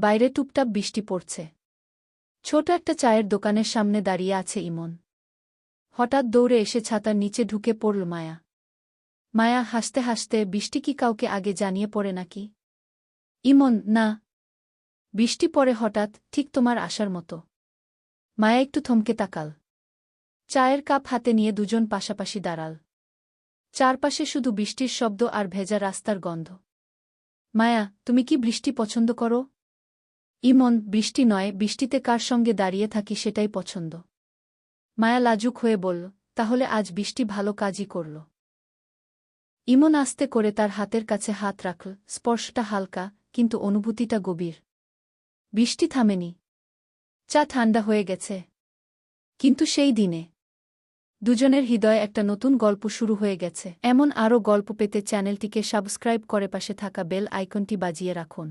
বাইরে টুপটাপ বৃষ্টি পড়ছে। ছোট একটা চায়ের দোকানের সামনে দাঁড়িয়ে আছে ইমন। হঠাৎ দৌড়ে এসে ছাতার নিচে ঢুকে পড়ল মায়া। মায়া হাসতে হাসতে, বৃষ্টি কি কাউকে আগে জানিয়ে পড়ে নাকি? ইমন: না। বৃষ্টি পড়ে হঠাৎ, ঠিক তোমার আসার মতো। মায়া একটু থমকে তাকাল। চায়ের কাপ হাতে নিয়ে দুজন পাশাপাশি দাঁড়াল। চারপাশে শুধু বৃষ্টির শব্দ আর ভেজা রাস্তার গন্ধ। মায়া: তুমি কি বৃষ্টি পছন্দ করো? ইমন: বৃষ্টি নয়, বৃষ্টিতে কার সঙ্গে দাঁড়িয়ে থাকি সেটাই পছন্দ। মায়া লাজুক হয়ে বলল, তাহলে আজ বৃষ্টি ভালো কাজই করল। ইমন আস্তে করে তার হাতের কাছে হাত রাখল। স্পর্শটা হালকা, কিন্তু অনুভূতিটা গভীর। বৃষ্টি থামেনি। চা ঠান্ডা হয়ে গেছে। কিন্তু সেই দিনে দুজনের হৃদয়ে একটা নতুন গল্প শুরু হয়ে গেছে। এমন আরও গল্প পেতে চ্যানেলটিকে সাবস্ক্রাইব করে পাশে থাকা বেল আইকনটি বাজিয়ে রাখুন।